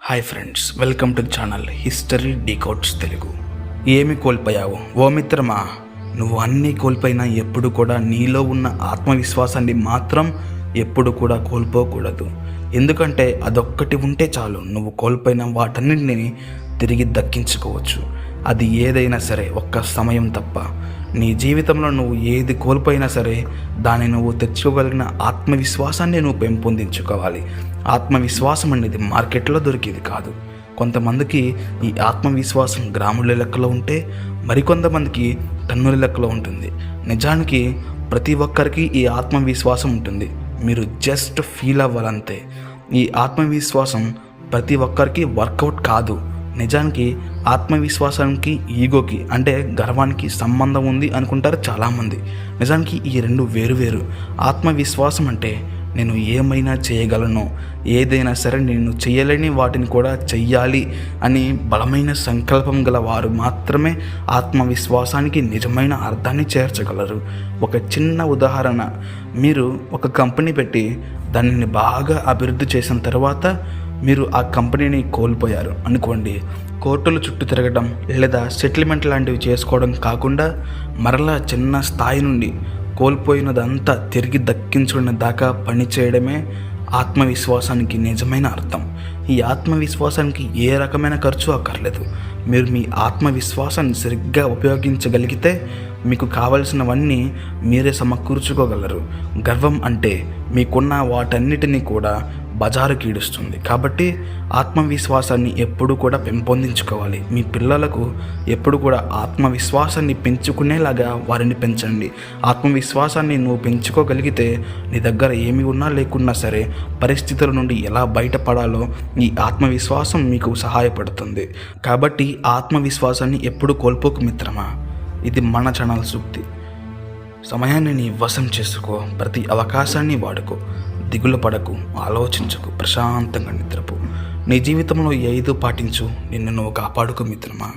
Hi friends, welcome to the channel history decodes Telugu. ఏమి కోల్పోయావు ఓ మిత్రమా? నువ్వు అన్నీ కోల్పోయినా ఎప్పుడు కూడా నీలో ఉన్న ఆత్మవిశ్వాసాన్ని మాత్రం ఎప్పుడు కూడా కోల్పోకూడదు. ఎందుకంటే అదొక్కటి ఉంటే చాలు, నువ్వు కోల్పోయిన వాటన్నింటినీ తిరిగి దక్కించుకోవచ్చు. అది ఏదైనా సరే, ఒక్క సమయం తప్ప. నీ జీవితంలో నువ్వు ఏది కోల్పోయినా సరే, దాన్ని నువ్వు తెచ్చుకోగలిగిన ఆత్మవిశ్వాసాన్ని నువ్వు పెంపొందించుకోవాలి. ఆత్మవిశ్వాసం అనేది మార్కెట్లో దొరికేది కాదు. కొంతమందికి ఈ ఆత్మవిశ్వాసం గ్రాముల లెక్కలో ఉంటే, మరికొంతమందికి టన్నుల లెక్కలో ఉంటుంది. నిజానికి ప్రతి ఒక్కరికి ఈ ఆత్మవిశ్వాసం ఉంటుంది. మీరు జస్ట్ ఫీల్ అవ్వాలంతే. ఈ ఆత్మవిశ్వాసం ప్రతి ఒక్కరికి వర్కౌట్ కాదు. నిజానికి ఆత్మవిశ్వాసానికి ఈగోకి అంటే గర్వానికి సంబంధం ఉంది అనుకుంటారు చాలామంది. నిజానికి ఈ రెండు వేరు. ఆత్మవిశ్వాసం అంటే నేను ఏమైనా చేయగలను, ఏదైనా సరే నేను చేయలేని వాటిని కూడా చెయ్యాలి అని బలమైన సంకల్పం గల వారు మాత్రమే ఆత్మవిశ్వాసానికి నిజమైన అర్థాన్ని చేర్చగలరు. ఒక చిన్న ఉదాహరణ, మీరు ఒక కంపెనీ పెట్టి దానిని బాగా అభివృద్ధి చేసిన తర్వాత మీరు ఆ కంపెనీని కోల్పోయారు అనుకోండి. కోర్టుల చుట్టూ తిరగడం లేదా సెటిల్మెంట్ లాంటివి చేసుకోవడం కాకుండా మరలా చిన్న స్థాయి నుండి కోల్పోయినదంతా తిరిగి దక్కించుకునే దాకా పనిచేయడమే ఆత్మవిశ్వాసానికి నిజమైన అర్థం. ఈ ఆత్మవిశ్వాసానికి ఏ రకమైన ఖర్చు అక్కర్లేదు. మీరు మీ ఆత్మవిశ్వాసాన్ని సరిగ్గా ఉపయోగించగలిగితే మీకు కావలసినవన్నీ మీరే సమకూర్చుకోగలరు. గర్వం అంటే మీకున్న వాటన్నిటినీ కూడా బజారుకి ఈడుస్తుంది. కాబట్టి ఆత్మవిశ్వాసాన్ని ఎప్పుడు కూడా పెంపొందించుకోవాలి. మీ పిల్లలకు ఎప్పుడు కూడా ఆత్మవిశ్వాసాన్ని పెంచుకునేలాగా వారిని పెంచండి. ఆత్మవిశ్వాసాన్ని నువ్వు పెంచుకోగలిగితే నీ దగ్గర ఏమి ఉన్నా లేకున్నా సరే, పరిస్థితుల నుండి ఎలా బయటపడాలో ఈ ఆత్మవిశ్వాసం మీకు సహాయపడుతుంది. కాబట్టి ఆత్మవిశ్వాసాన్ని ఎప్పుడు కోల్పోకు మిత్రమా. ఇది మన ఛానల్ సూక్తి. సమయాన్ని నీ వశం చేసుకో, ప్రతి అవకాశాన్ని వాడుకో, దిగులు పడకు, ఆలోచించకు, ప్రశాంతంగా నిద్రపో. నీ జీవితంలో ఏదో పాటించు, నిన్ను నువ్వు కాపాడుకో మిత్రమా.